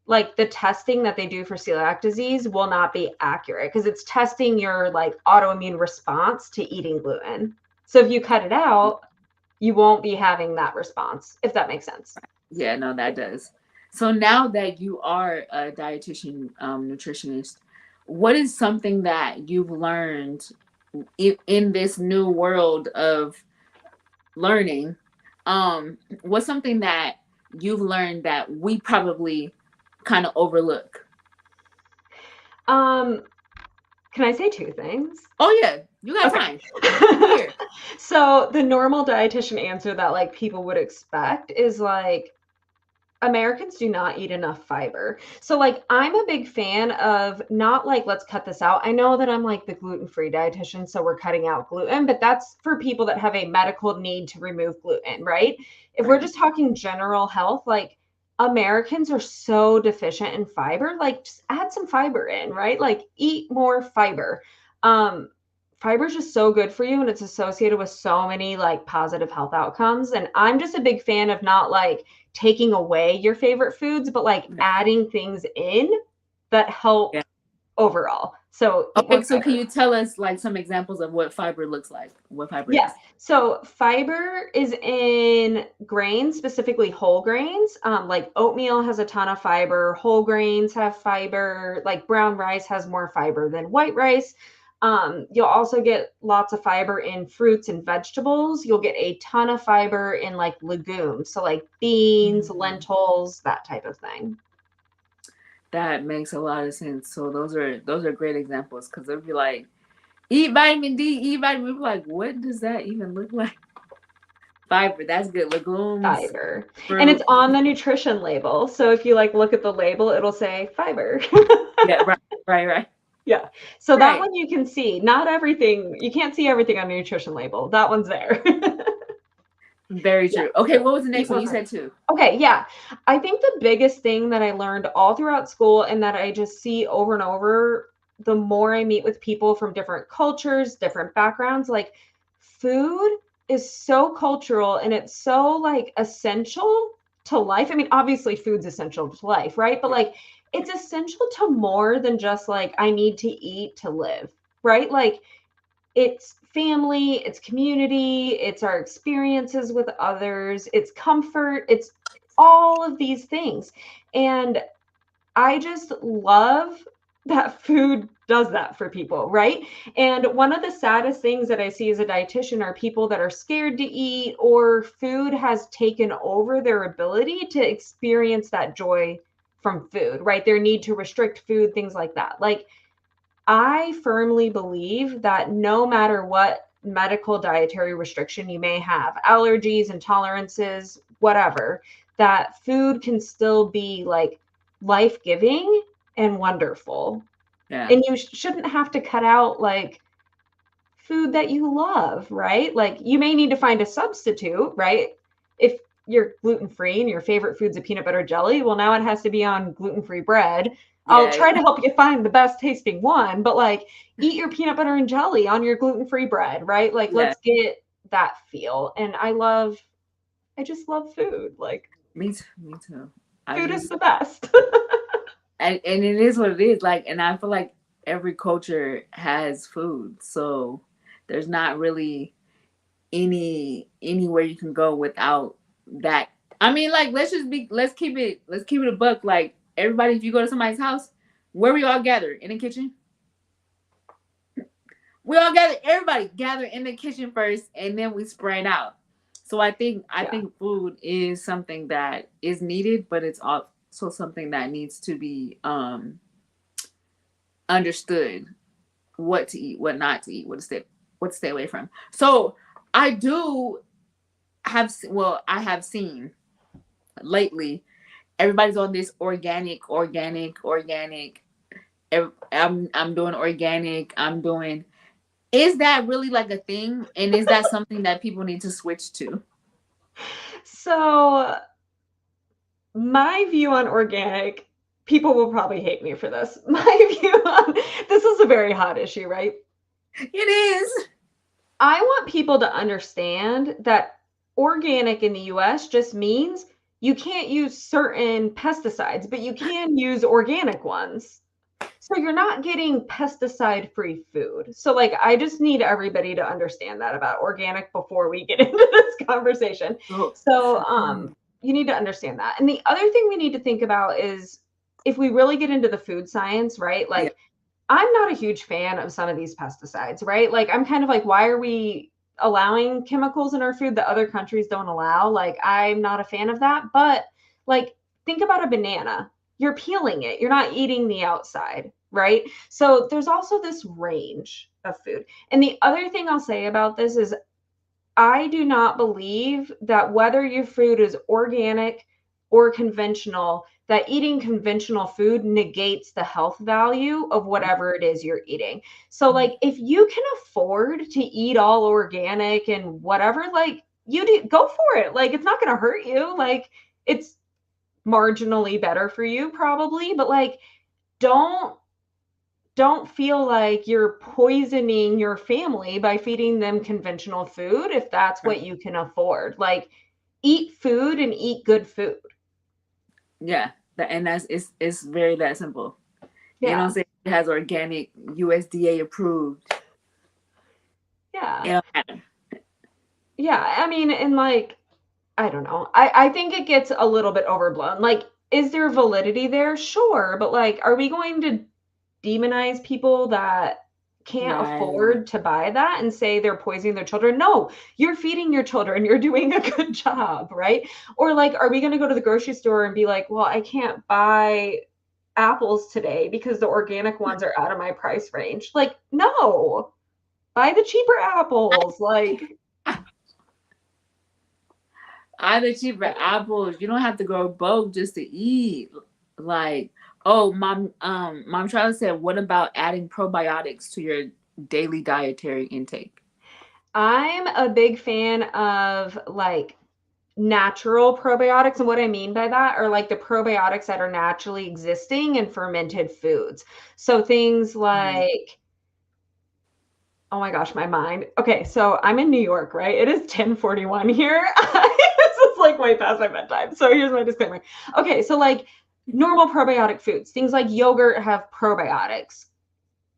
Speaker 2: like the testing that they do for celiac disease will not be accurate because it's testing your like autoimmune response to eating gluten. So if you cut it out, you won't be having that response, if that makes sense.
Speaker 1: Yeah, no, that does. So now that you are a dietitian, nutritionist, what is something that you've learned in this new world of learning? What's something that you've learned that we probably kind of overlook?
Speaker 2: Um, can I say two things?
Speaker 1: Oh yeah, you got
Speaker 2: Okay.
Speaker 1: time. I'm here.
Speaker 2: So the normal dietitian answer that like people would expect is like Americans do not eat enough fiber. So like I'm a big fan of not like let's cut this out. I know that I'm like the gluten-free dietitian, so we're cutting out gluten, but that's for people that have a medical need to remove gluten, right? If we're
Speaker 1: Right.
Speaker 2: just talking general health, like Americans are so deficient in fiber, like just add some fiber in, right? Like eat more fiber. Um Fiber is just so good for you and it's associated with so many like positive health outcomes. And I'm just a big fan of not like taking away your favorite foods, but like adding things in that help
Speaker 1: Yeah.
Speaker 2: overall. So eat
Speaker 1: Okay,
Speaker 2: more
Speaker 1: so can
Speaker 2: fiber.
Speaker 1: you tell us like some examples of what fiber looks like? What fiber
Speaker 2: Yeah.
Speaker 1: is?
Speaker 2: So fiber is in grains, specifically whole grains. Like oatmeal has a ton of fiber. Whole grains have fiber. Like brown rice has more fiber than white rice. You'll also get lots of fiber in fruits and vegetables. You'll get a ton of fiber in like legumes. So like beans,
Speaker 1: Mm,
Speaker 2: lentils, that type of thing.
Speaker 1: that makes a lot of sense. So those are great examples because they'll be like, eat vitamin D, eat vitamin. We're like, what does that even look like? Fiber, that's good. Legumes,
Speaker 2: Fiber. And it's
Speaker 1: fruit.
Speaker 2: on the nutrition label. So if you like look at the label, it'll say fiber.
Speaker 1: Yeah, right, right, right,
Speaker 2: Yeah. So that
Speaker 1: right.
Speaker 2: one you can see. Not everything, you can't see everything on the nutrition label. That one's there.
Speaker 1: Very
Speaker 2: Yeah.
Speaker 1: true. Okay,
Speaker 2: So
Speaker 1: what was the
Speaker 2: eat
Speaker 1: next one?
Speaker 2: more
Speaker 1: You
Speaker 2: fiber.
Speaker 1: said two.
Speaker 2: Okay, yeah. I think the biggest thing that I learned all throughout school and that I just see over and over the more I meet with people from different cultures, different backgrounds, like food is so cultural and it's so like essential to life. I mean, obviously food's essential to life, right? But
Speaker 1: Yeah.
Speaker 2: like it's essential to more than just like I need to eat to live, right? Like it's family, it's community, it's our experiences with others, it's comfort, it's all of these things. And I just love that food does that for people, right? And one of the saddest things that I see as a dietitian are people that are scared to eat or food has taken over their ability to experience that joy from food, right? Their need to restrict food, things like that. Like, I firmly believe that no matter what medical dietary restriction you may have, allergies, intolerances, whatever, that food can still be like life giving and wonderful.
Speaker 1: Yeah.
Speaker 2: And you shouldn't have to cut out like food that you love, right? Like you may need to find a substitute, right? If you're gluten free and your favorite food's a peanut butter jelly, well, now it has to be on gluten free bread. I'll
Speaker 1: Yeah.
Speaker 2: try to help you find the best tasting one, but like eat your peanut butter and jelly on your gluten free bread, right? Like
Speaker 1: Yeah.
Speaker 2: let's get that feel. And I just love food. Like
Speaker 1: Me too. Me too. I
Speaker 2: food is
Speaker 1: just
Speaker 2: the best.
Speaker 1: and it is what it is. Like, and I feel like every culture has food, so there's not really anywhere you can go without that. I mean, like, let's keep it a buck. Like, everybody, if you go to somebody's house, where we all gather in the kitchen, we all gather. Everybody gather in the kitchen first, and then we spread out. So I
Speaker 2: Yeah.
Speaker 1: think food is something that is needed, but it's also something that needs to be understood, what to eat, what not to eat, what to stay away from. So I do I have seen lately everybody's on this organic. I'm doing organic. I'm doing. Is that really like a thing? And is that something that people need to switch to?
Speaker 2: So my view on organic, people will probably hate me for this. My view on this is a very hot issue, right?
Speaker 1: It is.
Speaker 2: I want people to understand that organic in the US just means you can't use certain pesticides, but you can use organic ones. So you're not getting pesticide free food. So, like, I just need everybody to understand that about organic before we get into this conversation.
Speaker 1: So,
Speaker 2: So, you need to understand that. And the other thing we need to think about is if we really get into the food science, right?
Speaker 1: yeah.
Speaker 2: Like, I'm not a huge fan of some of these pesticides, right? Like, I'm kind of like, why are we allowing chemicals in our food that other countries don't allow? Like, I'm not a fan of that. But, like, think about a banana. You're peeling it, you're not eating the outside, right? So, there's also this range of food. And the other thing I'll say about this is I do not believe that whether your food is organic or conventional, that eating conventional food negates the health value of whatever it is you're eating. So, like, if you can afford to eat all organic and whatever, like, you do go for it. Like, it's not going to hurt you. Like, it's marginally better for you, probably, but like, don't don't feel like you're poisoning your family by feeding them conventional food if that's what you can afford. Like, eat food and eat good food.
Speaker 1: Yeah. And it's very that simple. It don't
Speaker 2: Yeah.
Speaker 1: say it has organic USDA approved. It
Speaker 2: Yeah.
Speaker 1: don't matter.
Speaker 2: Yeah. I mean, and like, I don't know. I think it gets a little bit overblown. Like, is there validity there? Sure. But like, are we going to demonize people that can't
Speaker 1: Right.
Speaker 2: afford to buy that and say they're poisoning their children? No, you're feeding your children. You're doing a good job, right? Or like, are we going to go to the grocery store and be like, well, I can't buy apples today because the organic ones are out of my price range? Like, no, buy the cheaper apples. Like,
Speaker 1: Either cheaper apples. You don't have to go broke just to eat. Like, oh, mom Charlotte said, what about adding probiotics to your daily dietary intake?
Speaker 2: I'm a big fan of like natural probiotics. And what I mean by that are like the probiotics that are naturally existing in fermented foods. So things
Speaker 1: Mhm.
Speaker 2: like, oh my gosh, my mind. Okay, so I'm in New York, right? It is 10:41 here. This is like way past my bedtime. So here's my disclaimer. Okay, so like normal probiotic foods, things like yogurt have probiotics,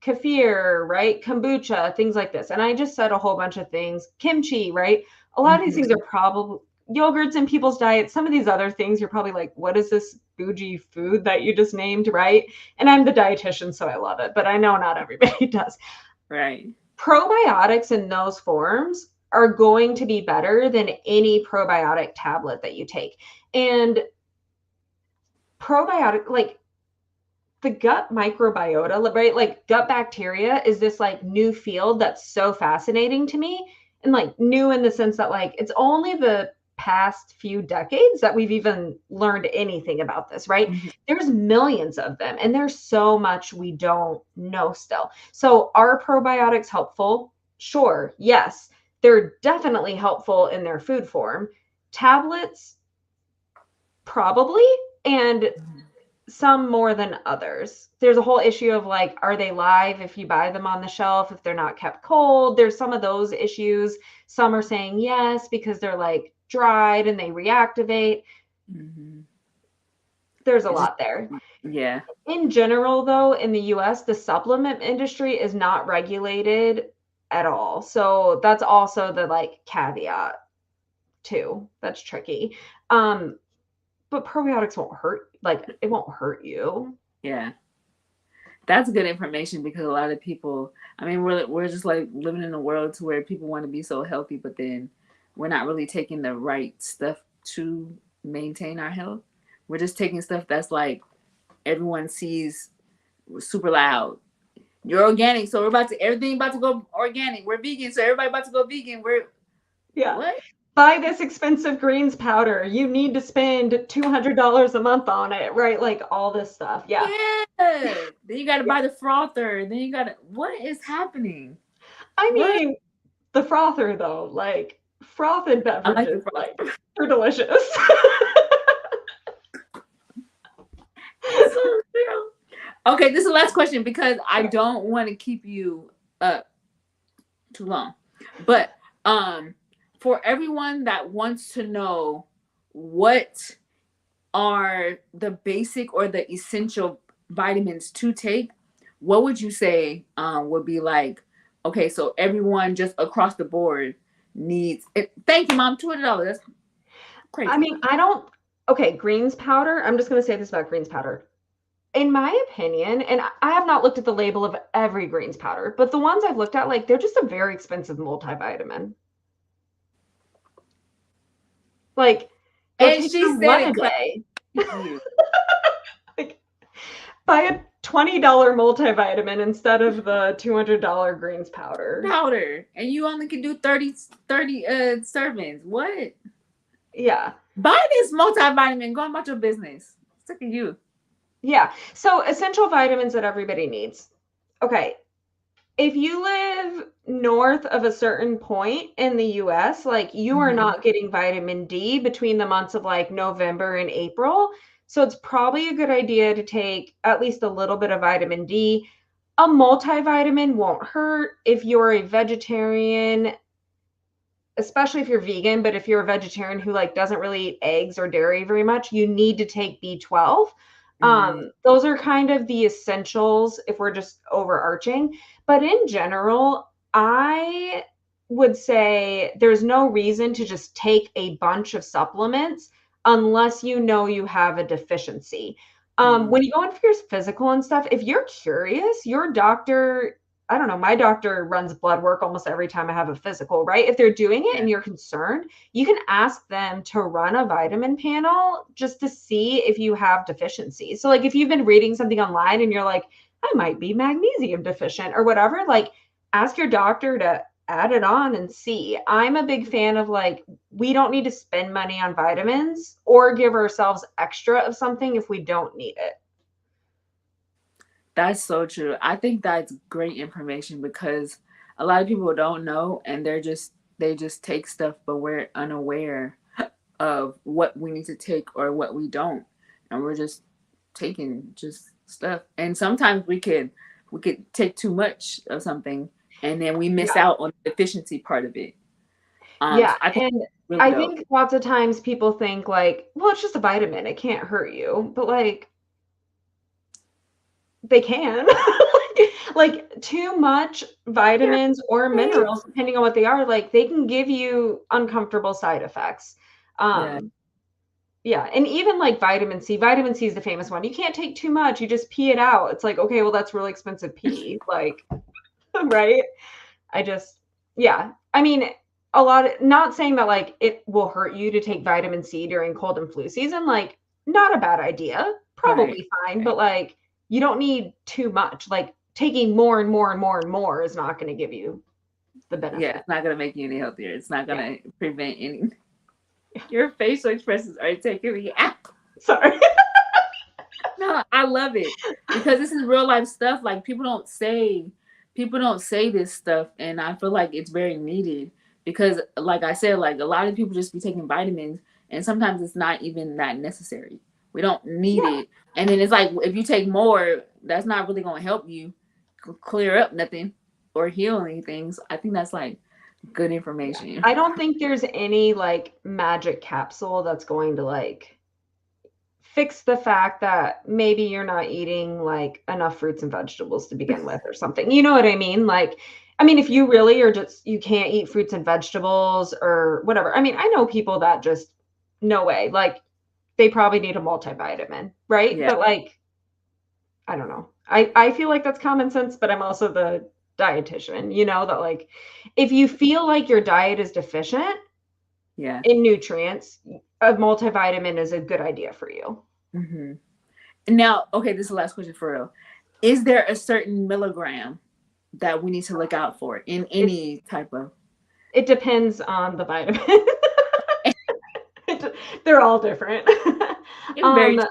Speaker 2: kefir, right? Kombucha, things like this. And I just said a whole bunch of things. Kimchi, right? A lot of these things
Speaker 1: Mhm.
Speaker 2: are probably yogurts in people's diets. Some of these other things, you're probably like, what is this bougie food that you just named, right? And I'm the dietitian, so I love it, but I know not everybody does.
Speaker 1: Right.
Speaker 2: Probiotics in those forms are going to be better than any probiotic tablet that you take. And probiotic, like the gut microbiota, right? Like gut bacteria is this like new field that's so fascinating to me. And like new in the sense that like it's only the past few decades that we've even learned anything about this, right?
Speaker 1: Mhm.
Speaker 2: There's millions of them and there's so much we don't know still. So are probiotics helpful? Sure, yes. They're definitely helpful in their food form. Tablets, probably. And
Speaker 1: Mhm.
Speaker 2: some more than others. There's a whole issue of like, are they live if you buy them on the shelf, if they're not kept cold? There's some of those issues. Some are saying yes because they're like dried and they reactivate.
Speaker 1: Mhm.
Speaker 2: There's a
Speaker 1: It just,
Speaker 2: lot there.
Speaker 1: yeah.
Speaker 2: In general, though, in the US, the supplement industry is not regulated at all. So that's also the like caveat too. That's tricky. Um, but probiotics won't hurt, like it won't hurt you.
Speaker 1: Yeah. That's good information because a lot of people, I mean, we're just like living in a world to where people want to be so healthy, but then we're not really taking the right stuff to maintain our health. We're just taking stuff that's like everyone sees super loud. You're organic, so we're about to everything about to go organic. We're vegan, so everybody about to go vegan. We're
Speaker 2: Yeah.
Speaker 1: what?
Speaker 2: Buy this expensive greens powder. You need to spend $200 a month on it, right? Like all this stuff. Yeah.
Speaker 1: Yeah. Then you got to
Speaker 2: Yeah.
Speaker 1: buy the frother. Then you got to. What is happening?
Speaker 2: I
Speaker 1: What?
Speaker 2: mean, the frother though, like frothed
Speaker 1: I like the
Speaker 2: beverages, like
Speaker 1: frother.
Speaker 2: they're delicious.
Speaker 1: That's so real. Okay, this is the last question because I don't want to keep you up too long. But um for everyone that wants to know what are the basic or the essential vitamins to take, what would you say would be like, okay, so everyone just across the board needs it. Thank you, Mom. $200. That's
Speaker 2: I
Speaker 1: crazy.
Speaker 2: mean, I don't, okay, greens powder. I'm just going to say this about greens powder. In my opinion, and I have not looked at the label of every greens powder, but the ones I've looked at, like, they're just a very expensive multivitamin. Like, go
Speaker 1: And
Speaker 2: take
Speaker 1: she
Speaker 2: your
Speaker 1: said
Speaker 2: one
Speaker 1: it,
Speaker 2: a
Speaker 1: clap.
Speaker 2: day.
Speaker 1: Thank you.
Speaker 2: Like, buy a $20 multivitamin instead of the $200 greens powder.
Speaker 1: Powder. And you only can do 30 servings. What?
Speaker 2: Yeah.
Speaker 1: Buy this multivitamin. Go about your business. Sick of you.
Speaker 2: Yeah. So essential vitamins that everybody needs. Okay. If you live north of a certain point in the US, like you are
Speaker 1: Mm-hmm.
Speaker 2: not getting vitamin D between the months of like November and April. So it's probably a good idea to take at least a little bit of vitamin D. A multivitamin won't hurt if you're a vegetarian, especially if you're vegan, but if you're a vegetarian who like doesn't really eat eggs or dairy very much, you need to take B12.
Speaker 1: Mm-hmm.
Speaker 2: Those are kind of the essentials if we're just overarching. But in general, I would say there's no reason to just take a bunch of supplements unless you know you have a deficiency.
Speaker 1: Mm-hmm.
Speaker 2: When you go in for your physical and stuff, if you're curious, your doctor, I don't know, my doctor runs blood work almost every time I have a physical, right? If they're doing it
Speaker 1: Yeah.
Speaker 2: and you're concerned, you can ask them to run a vitamin panel just to see if you have deficiencies. So, like, if you've been reading something online and you're like, I might be magnesium deficient or whatever, like, ask your doctor to add it on and see. I'm a big fan of like, we don't need to spend money on vitamins or give ourselves extra of something if we don't need it.
Speaker 1: That's so true. I think that's great information because a lot of people don't know and they just take stuff but we're unaware of what we need to take or what we don't. And we're just taking just stuff. And sometimes we could take too much of something and then we miss
Speaker 2: Yeah.
Speaker 1: out on the efficiency part of it.
Speaker 2: Yeah,
Speaker 1: So I think
Speaker 2: and
Speaker 1: really
Speaker 2: I
Speaker 1: dope.
Speaker 2: think lots of times people think like, well, it's just a vitamin, it can't hurt you. But like they can. Like too much
Speaker 1: Yeah.
Speaker 2: vitamins or minerals, depending on what they are, like they can give you uncomfortable side effects.
Speaker 1: Yeah.
Speaker 2: Um, yeah, and even like vitamin C is the famous one. You can't take too much, you just pee it out. It's like, okay, well, that's really expensive pee. Like, right? I just, yeah. I mean, not saying that like it will hurt you to take vitamin C during cold and flu season, like, not a bad idea,
Speaker 1: Right.
Speaker 2: probably fine,
Speaker 1: Right.
Speaker 2: but like, you don't need too much. Like, taking more and more and more and more is not going to give you the
Speaker 1: Yeah,
Speaker 2: benefit.
Speaker 1: it's not gonna make you any healthier. It's not
Speaker 2: Yeah.
Speaker 1: gonna prevent any. Your facial expressions are taking me out.
Speaker 2: Sorry.
Speaker 1: No, I love it because this is real life stuff. Like people don't say this stuff, and I feel like it's very needed because, like I said, like a lot of people just be taking vitamins, and sometimes it's not even that necessary. We don't need
Speaker 2: Yeah.
Speaker 1: it, and then it's like if you take more, that's not really gonna help you clear up nothing or heal anything. So I think that's like good
Speaker 2: Yeah.
Speaker 1: information.
Speaker 2: I don't think there's any like magic capsule that's going to like fix the fact that maybe you're not eating like enough fruits and vegetables to begin with or something. You know what I mean? Like, I mean, if you really are just, you can't eat fruits and vegetables or whatever. I mean, I know people that just, no way, like they probably need a multivitamin, right?
Speaker 1: Yeah.
Speaker 2: But like, I don't know. I feel like that's common sense, but I'm also the dietitian, that like, if you feel like your diet is deficient
Speaker 1: Yeah.
Speaker 2: in nutrients, a multivitamin is a good idea for you.
Speaker 1: Hmm. Now, okay, this is the last question for real. Is there a certain milligram that we need to look out for in
Speaker 2: It
Speaker 1: any type of?
Speaker 2: It depends on the vitamin. They're all different.
Speaker 1: It's very
Speaker 2: Um,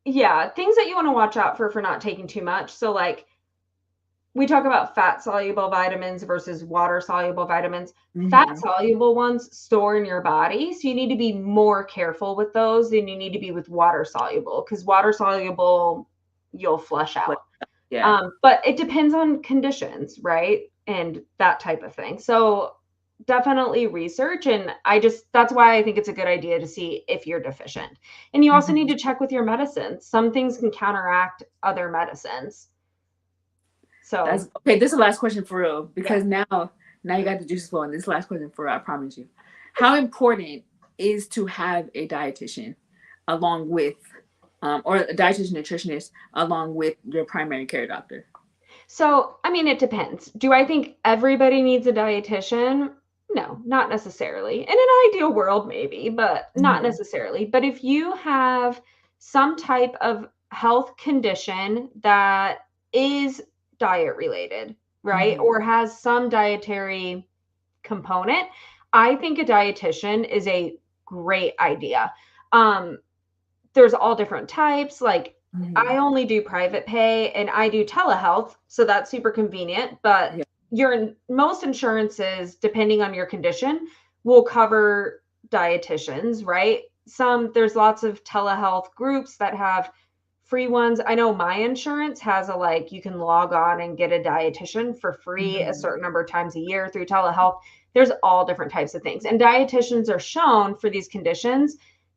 Speaker 2: yeah, things that you want to watch out for not taking too much. So like we talk about fat soluble vitamins versus water soluble vitamins. Fat
Speaker 1: mm-hmm.
Speaker 2: soluble ones store in your body, so you need to be more careful with those than you need to be with water soluble because water soluble you'll flush out.
Speaker 1: Yeah.
Speaker 2: But it depends on conditions, right? And that type of thing. So definitely research. And that's why I think it's a good idea to see if you're deficient. And you also need
Speaker 1: Mm-hmm.
Speaker 2: to check with your medicines. Some things can counteract other medicines.
Speaker 1: That's
Speaker 2: So,
Speaker 1: okay. This is the last question for real
Speaker 2: yeah.
Speaker 1: because now you got the juices flowing. This is the last question for real. I promise you. How important is to have a dietitian along with, or a dietitian nutritionist along with your primary care doctor?
Speaker 2: So, I mean, it depends. Do I think everybody needs a dietitian? No, not necessarily. In an ideal world, maybe, but not
Speaker 1: Mm-hmm.
Speaker 2: necessarily. But if you have some type of health condition that is diet related, right,
Speaker 1: Mm-hmm.
Speaker 2: or has some dietary component, I think a dietitian is a great idea. Um, there's all different types. Like
Speaker 1: Mm-hmm.
Speaker 2: I only do private pay and I do telehealth, so that's super convenient. But
Speaker 1: Yeah.
Speaker 2: your most insurances, depending on your condition, will cover dietitians, right? There's lots of telehealth groups that have free ones. I know my insurance has a like you can log on and get a dietitian for free a
Speaker 1: Mm-hmm.
Speaker 2: certain number of times a year through telehealth. There's all different types of things. And dietitians are shown for these conditions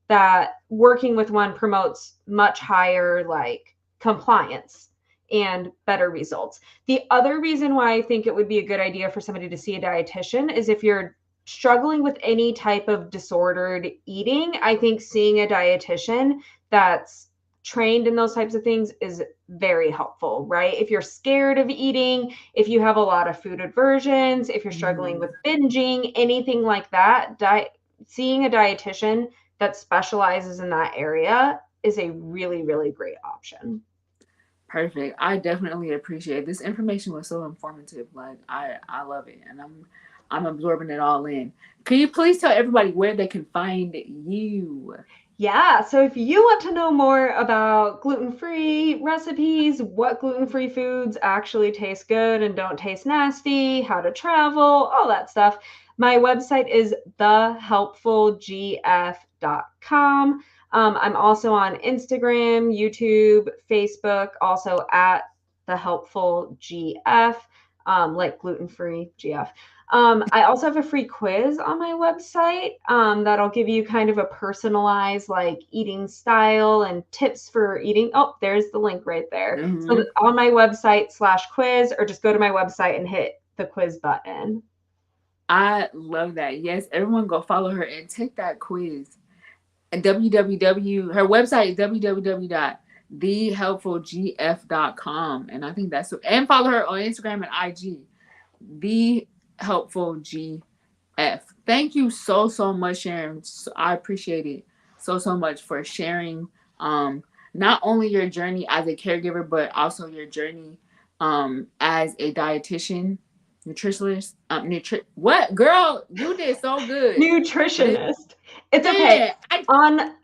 Speaker 2: that working with one promotes much higher like compliance and better results. The other reason why I think it would be a good idea for somebody to see a dietitian is if you're struggling with any type of disordered eating, I think seeing a dietitian that's trained in those types of things is very helpful, right? If you're scared of eating, if you have a lot of food aversions, if you're struggling
Speaker 1: Mm-hmm.
Speaker 2: with binging, anything like that, seeing a dietitian that specializes in that area is a really, really great option.
Speaker 1: Perfect. I definitely appreciate it. This information was so informative. Like I love it, and I'm absorbing it all in. Can you please tell everybody where they can find you?
Speaker 2: Yeah, so if you want to know more about gluten-free recipes, what gluten-free foods actually taste good and don't taste nasty, how to travel, all that stuff, my website is thehelpfulgf.com. I'm also on Instagram, YouTube, Facebook, also at the helpful GF, like gluten-free GF. I also have a free quiz on my website that'll give you kind of a personalized like eating style and tips for eating. Oh, there's the link right there. So
Speaker 1: Mm-hmm.
Speaker 2: on my website /quiz, or just go to my website and hit the quiz button.
Speaker 1: I love that. Yes, everyone go follow her and take that quiz. And www, her website is www.thehelpfulgf.com. And I think that's, and follow her on Instagram and IG, The Helpful GF. Thank you so much, Sharon. I appreciate it so much for sharing not only your journey as a caregiver, but also your journey as a dietitian, nutritionist. What girl? You did so good.
Speaker 2: Nutritionist. It's okay.
Speaker 1: Man,
Speaker 2: On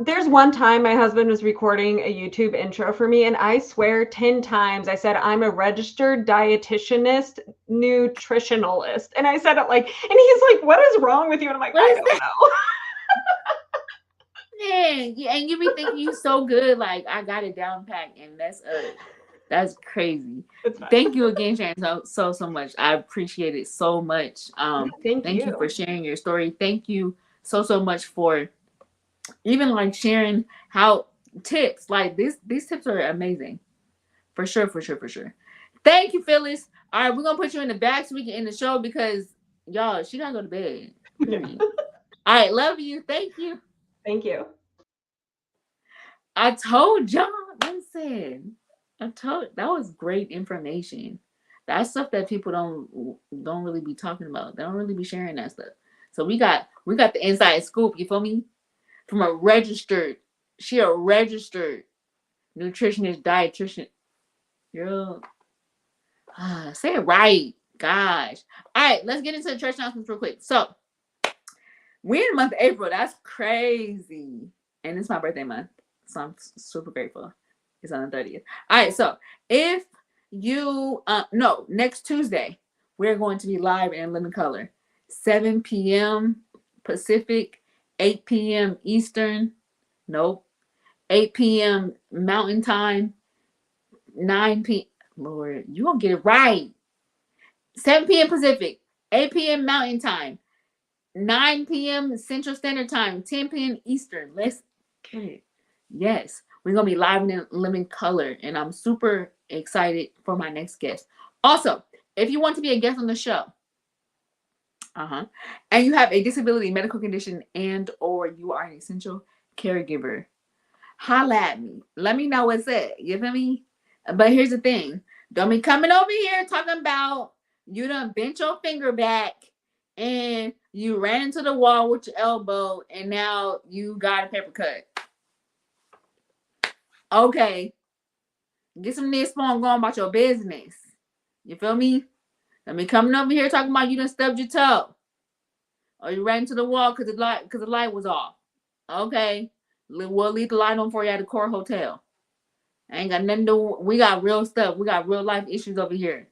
Speaker 2: there's one time my husband was recording a YouTube intro for me, and I swear 10 times I said I'm a registered dietitianist, nutritionalist, and I said it like, and he's like, "What is wrong with you?" And I'm like,
Speaker 1: what
Speaker 2: "I
Speaker 1: is
Speaker 2: don't
Speaker 1: that?
Speaker 2: know."
Speaker 1: Man, and you be thinking you so good, like I got it down pat, and that's crazy. Thank you again, Sharon, so much. I appreciate it so much.
Speaker 2: Thank
Speaker 1: Thank you
Speaker 2: you.
Speaker 1: for sharing your story. Thank you so much for even like sharing how tips like these tips are amazing. For sure. Thank you, Phyllis. All right, we're gonna put you in the back so we can end the show because y'all, she gotta go to bed. Period. All right, love you. Thank you.
Speaker 2: Thank you.
Speaker 1: I told y'all. Listen, that was great information. That's stuff that people don't really be talking about. They don't really be sharing that stuff. So we got the inside scoop. You feel me? From a registered, she a registered nutritionist, dietitian. Girl, say it right. Gosh. All right, let's get into the church announcements real quick. So we're in the month of April. That's crazy. And it's my birthday month. So I'm super grateful. It's on the 30th. All right, so if you no, next Tuesday, we're going to be live in living color. 7 p.m. Pacific, 8 p.m. Eastern. Nope. 8 p.m. Mountain Time, 9 p.m. Lord, you gonna get it right. 7 p.m. Pacific, 8 p.m. Mountain Time, 9 p.m. Central Standard Time, 10 p.m. Eastern. Let's get it. Yes, we're going to be live in living color, and I'm super excited for my next guest. Also, if you want to be a guest on the show, and you have a disability, medical condition, and or you are an essential caregiver, holla at me. Let me know what's up. You feel me? But here's the thing. Don't be coming over here talking about you done bent your finger back and you ran into the wall with your elbow and now you got a paper cut. Okay. Get some nip on going about your business. You feel me? Don't be coming over here talking about you done stubbed your toe. Or you ran into the wall because the light was off. Okay. We'll leave the light on for you at the Core Hotel. I ain't got nothing to do. We got real stuff. We got real life issues over here.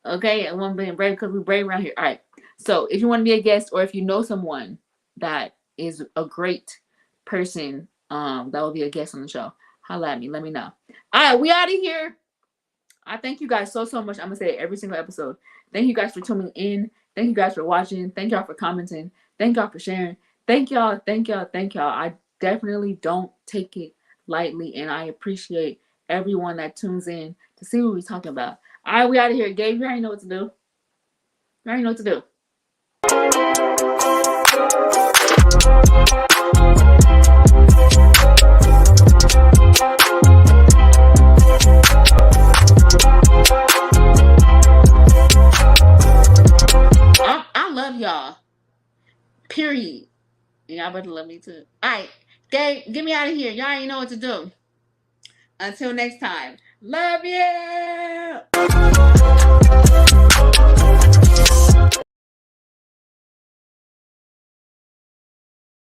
Speaker 1: Okay, and one being brave because we brave around here. All right. So if you want to be a guest or if you know someone that is a great person, that will be a guest on the show, holla at me. Let me know. All right, we out of here. I thank you guys so much. I'm gonna say it every single episode. Thank you guys for tuning in. Thank you guys for watching. Thank y'all for commenting. Thank y'all for sharing. Thank y'all. I definitely don't take it lightly, and I appreciate everyone that tunes in to see what we're talking about. All right, we out of here. Gabe, you already know what to do. You already know what to do. I love y'all. Period. And y'all better love me too. All right, Gabe, get me out of here. Y'all already know what to do. Until next time. Love you.